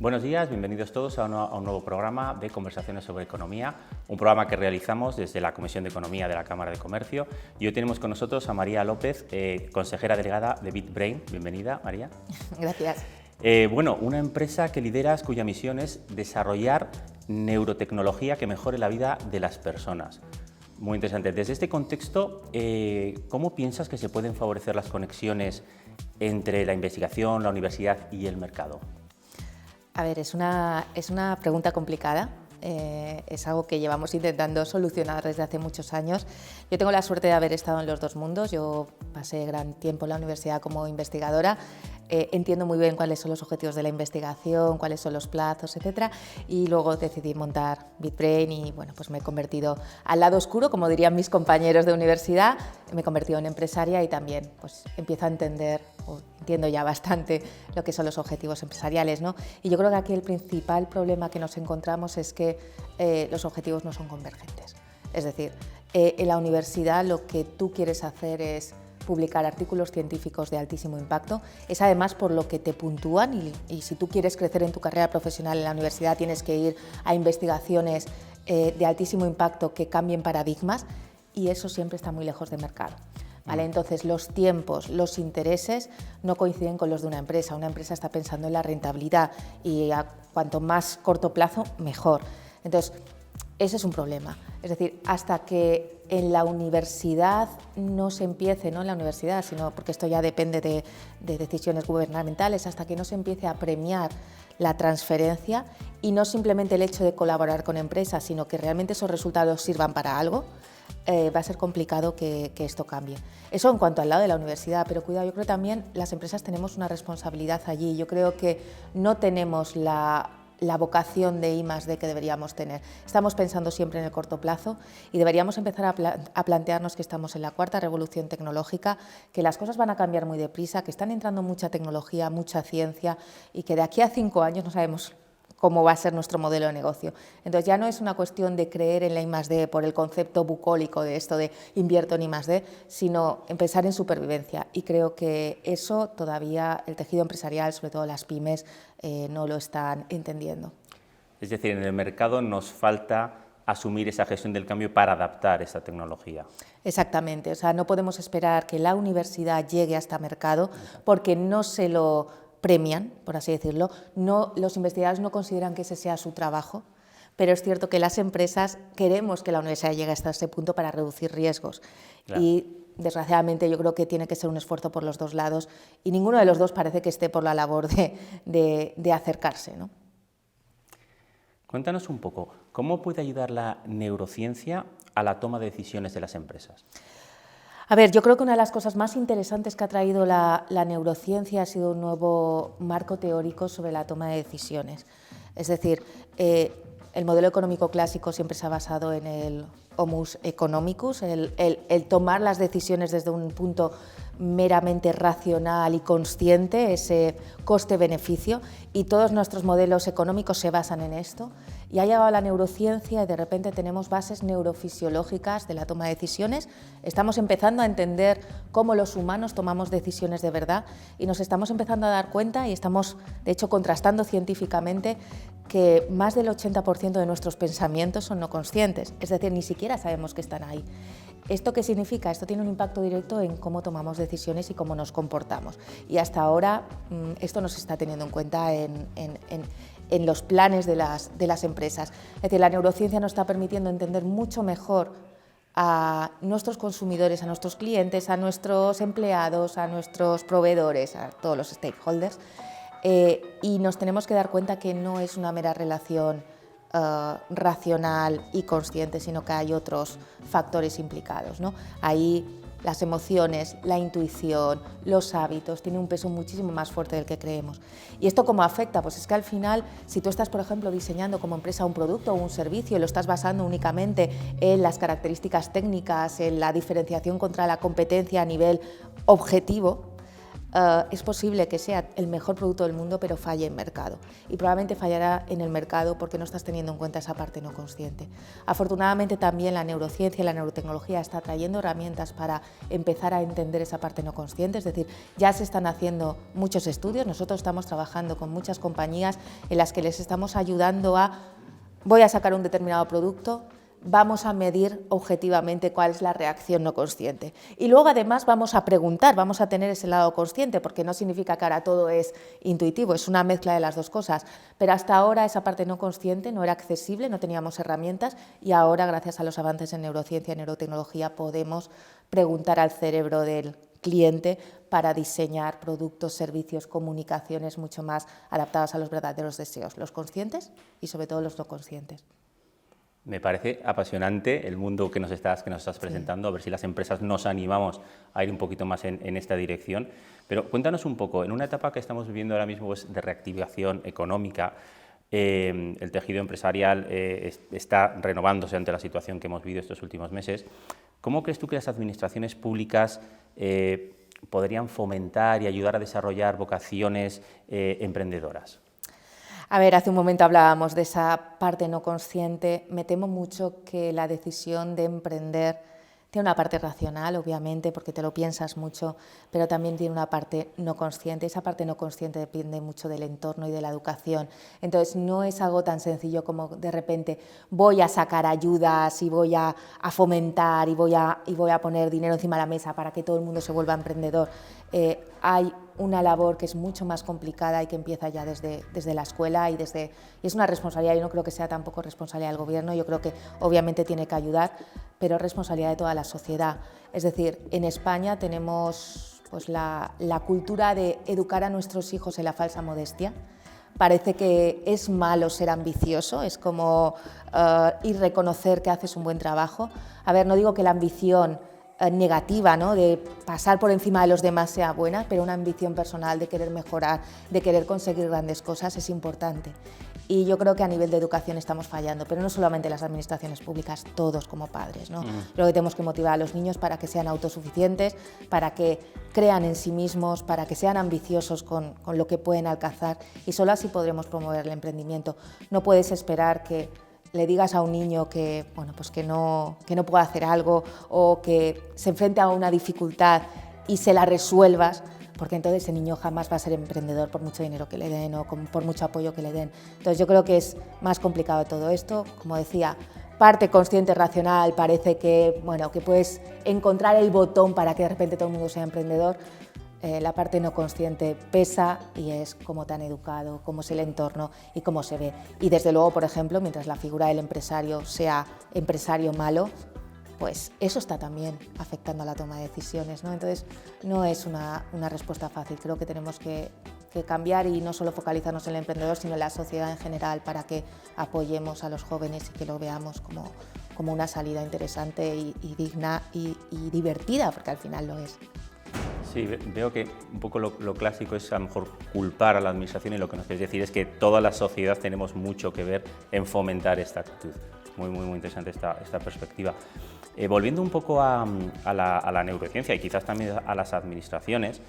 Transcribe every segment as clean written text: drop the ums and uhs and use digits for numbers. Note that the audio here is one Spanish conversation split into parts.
Buenos días, bienvenidos todos a un nuevo programa de conversaciones sobre economía, un programa que realizamos desde la Comisión de Economía de la Cámara de Comercio. Y hoy tenemos con nosotros a María López, consejera delegada de BitBrain. Bienvenida, María. Gracias. Una empresa que lideras cuya misión es desarrollar neurotecnología que mejore la vida de las personas. Muy interesante. Desde este contexto, ¿cómo piensas que se pueden favorecer las conexiones entre la investigación, la universidad y el mercado? A ver, es una pregunta complicada, es algo que llevamos intentando solucionar desde hace muchos años. Yo tengo la suerte de haber estado en los dos mundos, yo pasé gran tiempo en la universidad como investigadora, entiendo muy bien cuáles son los objetivos de la investigación, cuáles son los plazos, etcétera, y luego decidí montar BitBrain y bueno, pues me he convertido al lado oscuro, como dirían mis compañeros de universidad, me he convertido en empresaria y también pues empiezo a entender, o entiendo ya bastante lo que son los objetivos empresariales, ¿no? Y yo creo que aquí el principal problema que nos encontramos es que los objetivos no son convergentes. Es decir, en la universidad lo que tú quieres hacer es publicar artículos científicos de altísimo impacto, es además por lo que te puntúan y si tú quieres crecer en tu carrera profesional en la universidad tienes que ir a investigaciones de altísimo impacto que cambien paradigmas y eso siempre está muy lejos de mercado. ¿Vale? Entonces los tiempos, los intereses no coinciden con los de una empresa está pensando en la rentabilidad y a cuanto más corto plazo mejor. Entonces ese es un problema, es decir, hasta que en la universidad no se empiece, no en la universidad, sino porque esto ya depende de decisiones gubernamentales, hasta que no se empiece a premiar la transferencia y no simplemente el hecho de colaborar con empresas, sino que realmente esos resultados sirvan para algo, va a ser complicado que esto cambie. Eso en cuanto al lado de la universidad, pero cuidado, yo creo que también las empresas tenemos una responsabilidad allí, yo creo que no tenemos la vocación de I+D que deberíamos tener. Estamos pensando siempre en el corto plazo y deberíamos empezar a plantearnos que estamos en la cuarta revolución tecnológica, que las cosas van a cambiar muy deprisa, que están entrando mucha tecnología, mucha ciencia y que de aquí a 5 años no sabemos cómo va a ser nuestro modelo de negocio. Entonces ya no es una cuestión de creer en la I+D por el concepto bucólico de esto de invierto en I+D, sino en pensar en supervivencia y creo que eso todavía el tejido empresarial, sobre todo las pymes, no lo están entendiendo. Es decir, en el mercado nos falta asumir esa gestión del cambio para adaptar esa tecnología. Exactamente, o sea, no podemos esperar que la universidad llegue hasta mercado porque no se lo premian, por así decirlo, los investigadores no consideran que ese sea su trabajo, pero es cierto que las empresas queremos que la universidad llegue hasta ese punto para reducir riesgos. Claro. Y desgraciadamente yo creo que tiene que ser un esfuerzo por los dos lados y ninguno de los dos parece que esté por la labor de acercarse, ¿no? Cuéntanos un poco, ¿cómo puede ayudar la neurociencia a la toma de decisiones de las empresas? A ver, yo creo que una de las cosas más interesantes que ha traído la neurociencia ha sido un nuevo marco teórico sobre la toma de decisiones. Es decir, el modelo económico clásico siempre se ha basado en el homus economicus, el tomar las decisiones desde un punto meramente racional y consciente, ese coste-beneficio, y todos nuestros modelos económicos se basan en esto. Y ha llegado la neurociencia y de repente tenemos bases neurofisiológicas de la toma de decisiones. Estamos empezando a entender cómo los humanos tomamos decisiones de verdad y nos estamos empezando a dar cuenta y estamos, de hecho, contrastando científicamente que más del 80% de nuestros pensamientos son no conscientes, es decir, ni siquiera sabemos que están ahí. ¿Esto qué significa? Esto tiene un impacto directo en cómo tomamos decisiones y cómo nos comportamos. Y hasta ahora esto no se está teniendo en cuenta en los planes de las empresas. Es decir, la neurociencia nos está permitiendo entender mucho mejor a nuestros consumidores, a nuestros clientes, a nuestros empleados, a nuestros proveedores, a todos los stakeholders, y nos tenemos que dar cuenta que no es una mera relación racional y consciente, sino que hay otros factores implicados, ¿no? Ahí las emociones, la intuición, los hábitos tienen un peso muchísimo más fuerte del que creemos. ¿Y esto cómo afecta? Pues es que al final, si tú estás, por ejemplo, diseñando como empresa un producto o un servicio y lo estás basando únicamente en las características técnicas, en la diferenciación contra la competencia a nivel objetivo, es posible que sea el mejor producto del mundo, pero falle en mercado. Y probablemente fallará en el mercado porque no estás teniendo en cuenta esa parte no consciente. Afortunadamente también la neurociencia y la neurotecnología está trayendo herramientas para empezar a entender esa parte no consciente, es decir, ya se están haciendo muchos estudios, nosotros estamos trabajando con muchas compañías en las que les estamos ayudando a, voy a sacar un determinado producto, vamos a medir objetivamente cuál es la reacción no consciente. Y luego además vamos a preguntar, vamos a tener ese lado consciente, porque no significa que ahora todo es intuitivo, es una mezcla de las dos cosas. Pero hasta ahora esa parte no consciente no era accesible, no teníamos herramientas y ahora gracias a los avances en neurociencia y neurotecnología podemos preguntar al cerebro del cliente para diseñar productos, servicios, comunicaciones mucho más adaptados a los verdaderos deseos, los conscientes y sobre todo los no conscientes. Me parece apasionante el mundo que nos estás presentando, a ver si las empresas nos animamos a ir un poquito más en esta dirección. Pero cuéntanos un poco, en una etapa que estamos viviendo ahora mismo pues, de reactivación económica, el tejido empresarial está renovándose ante la situación que hemos vivido estos últimos meses. ¿Cómo crees tú que las administraciones públicas podrían fomentar y ayudar a desarrollar vocaciones emprendedoras? A ver, hace un momento hablábamos de esa parte no consciente. Me temo mucho que la decisión de emprender tiene una parte racional, obviamente, porque te lo piensas mucho, pero también tiene una parte no consciente. Esa parte no consciente depende mucho del entorno y de la educación. Entonces, no es algo tan sencillo como de repente voy a sacar ayudas y voy a fomentar y voy a poner dinero encima de la mesa para que todo el mundo se vuelva emprendedor. Hay una labor que es mucho más complicada y que empieza ya desde la escuela y es una responsabilidad. Yo no creo que sea tampoco responsabilidad del gobierno, yo creo que obviamente tiene que ayudar, pero es responsabilidad de toda la sociedad. Es decir, en España tenemos pues, la cultura de educar a nuestros hijos en la falsa modestia. Parece que es malo ser ambicioso, es como ir reconocer que haces un buen trabajo. A ver, no digo que la ambición negativa, ¿no? De pasar por encima de los demás sea buena, pero una ambición personal de querer mejorar, de querer conseguir grandes cosas es importante. Y yo creo que a nivel de educación estamos fallando, pero no solamente las administraciones públicas, todos como padres, ¿no? Creo que tenemos que motivar a los niños para que sean autosuficientes, para que crean en sí mismos, para que sean ambiciosos con lo que pueden alcanzar y solo así podremos promover el emprendimiento. No puedes esperar que le digas a un niño que, bueno, pues que no puede hacer algo o que se enfrente a una dificultad y se la resuelvas, porque entonces ese niño jamás va a ser emprendedor por mucho dinero que le den o por mucho apoyo que le den. Entonces yo creo que es más complicado todo esto. Como decía, parte consciente, racional, parece que, bueno, que puedes encontrar el botón para que de repente todo el mundo sea emprendedor. La parte no consciente pesa y es cómo te han educado, cómo es el entorno y cómo se ve. Y desde luego, por ejemplo, mientras la figura del empresario sea empresario malo, pues eso está también afectando a la toma de decisiones, ¿no? Entonces, no es una respuesta fácil. Creo que tenemos que cambiar y no solo focalizarnos en el emprendedor, sino en la sociedad en general para que apoyemos a los jóvenes y que lo veamos como una salida interesante y digna y divertida, porque al final lo es. Sí, veo que un poco lo clásico es a lo mejor culpar a la administración y lo que nos quieres decir es que toda la sociedad tenemos mucho que ver en fomentar esta actitud. Muy interesante esta perspectiva. Volviendo un poco a la neurociencia y quizás también a las administraciones,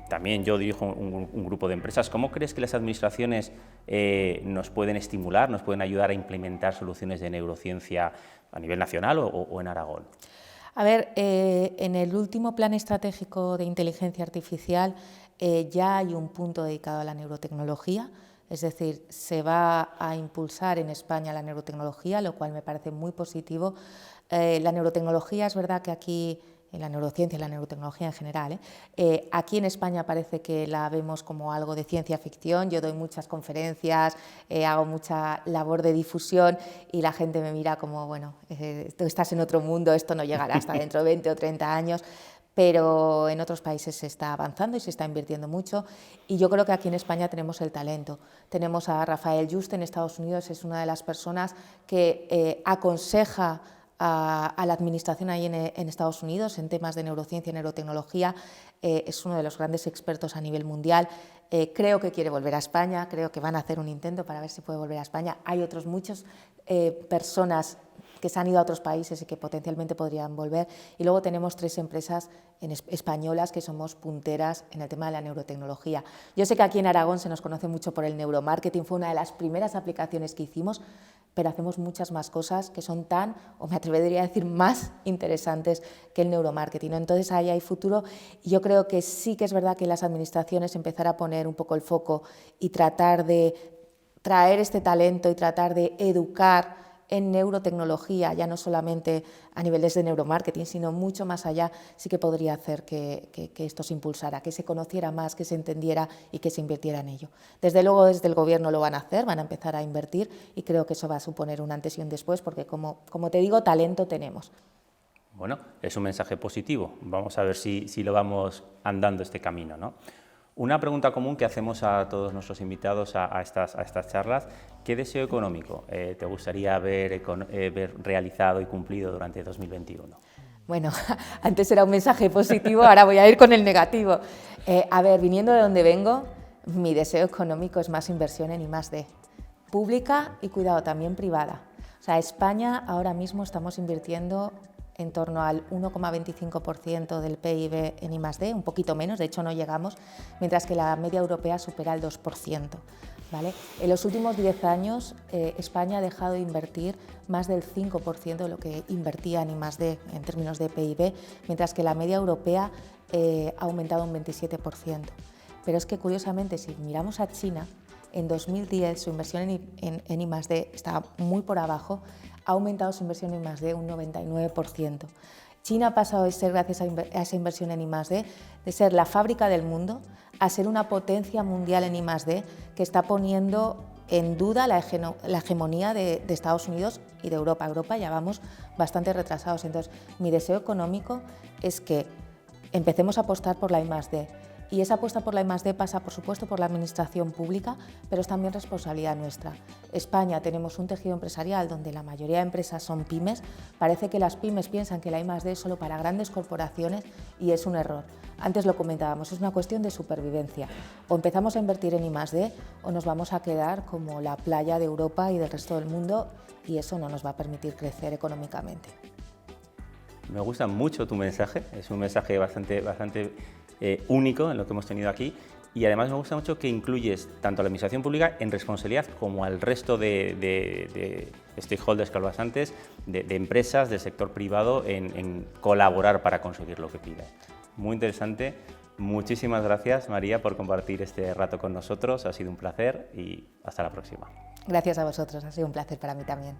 también yo dirijo un grupo de empresas. ¿Cómo crees que las administraciones nos pueden estimular, nos pueden ayudar a implementar soluciones de neurociencia a nivel nacional o en Aragón? A ver, en el último plan estratégico de inteligencia artificial ya hay un punto dedicado a la neurotecnología, es decir, se va a impulsar en España la neurotecnología, lo cual me parece muy positivo. La neurotecnología, es verdad que aquí, en la neurociencia y la neurotecnología en general, aquí en España parece que la vemos como algo de ciencia ficción. Yo doy muchas conferencias, hago mucha labor de difusión y la gente me mira como, bueno, tú estás en otro mundo, esto no llegará hasta dentro de 20 o 30 años, pero en otros países se está avanzando y se está invirtiendo mucho y yo creo que aquí en España tenemos el talento. Tenemos a Rafael Juste en Estados Unidos, es una de las personas que aconseja a la administración ahí en Estados Unidos en temas de neurociencia y neurotecnología, es uno de los grandes expertos a nivel mundial. Creo que quiere volver a España, creo que van a hacer un intento para ver si puede volver a España. Hay otros muchos personas que se han ido a otros países y que potencialmente podrían volver. Y luego tenemos 3 empresas españolas que somos punteras en el tema de la neurotecnología. Yo sé que aquí en Aragón se nos conoce mucho por el neuromarketing, fue una de las primeras aplicaciones que hicimos, pero hacemos muchas más cosas que son tan, o me atrevería a decir, más interesantes que el neuromarketing, ¿no? Entonces ahí hay futuro y yo creo que sí que es verdad que las administraciones empezar a poner un poco el foco y tratar de traer este talento y tratar de educar en neurotecnología, ya no solamente a niveles de neuromarketing, sino mucho más allá, sí que podría hacer que esto se impulsara, que se conociera más, que se entendiera y que se invirtiera en ello. Desde luego desde el Gobierno lo van a hacer, van a empezar a invertir y creo que eso va a suponer un antes y un después porque, como te digo, talento tenemos. Bueno, es un mensaje positivo. Vamos a ver si lo vamos andando este camino, ¿no? Una pregunta común que hacemos a todos nuestros invitados a estas charlas: ¿qué deseo económico te gustaría ver realizado y cumplido durante 2021? Bueno, antes era un mensaje positivo, ahora voy a ir con el negativo. A ver, viniendo de donde vengo, mi deseo económico es más inversión en I+D, pública y, cuidado, también privada. O sea, España ahora mismo estamos invirtiendo en torno al 1,25% del PIB en I+D, un poquito menos, de hecho no llegamos, mientras que la media europea supera el 2%. ¿Vale? En los últimos 10 años España ha dejado de invertir más del 5% de lo que invertía en I+D en términos de PIB, mientras que la media europea ha aumentado un 27%. Pero es que, curiosamente, si miramos a China, en 2010 su inversión en I+D estaba muy por abajo, ha aumentado su inversión en I+D un 99%. China ha pasado de ser, gracias a esa inversión en I+D, de ser la fábrica del mundo a ser una potencia mundial en I+D que está poniendo en duda la hegemonía de Estados Unidos y de Europa. Europa ya vamos bastante retrasados. Entonces, mi deseo económico es que empecemos a apostar por la I+D. Y esa apuesta por la I+D pasa, por supuesto, por la administración pública, pero es también responsabilidad nuestra. España tenemos un tejido empresarial donde la mayoría de empresas son pymes. Parece que las pymes piensan que la I+D es solo para grandes corporaciones y es un error. Antes lo comentábamos, es una cuestión de supervivencia. O empezamos a invertir en I+D o nos vamos a quedar como la playa de Europa y del resto del mundo, y eso no nos va a permitir crecer económicamente. Me gusta mucho tu mensaje, es un mensaje bastante único en lo que hemos tenido aquí, y además me gusta mucho que incluyes tanto a la administración pública en responsabilidad como al resto de stakeholders que hablabas antes, de empresas, del sector privado, en colaborar para conseguir lo que pide. Muy interesante. Muchísimas gracias, María, por compartir este rato con nosotros. Ha sido un placer y hasta la próxima. Gracias a vosotros, ha sido un placer para mí también.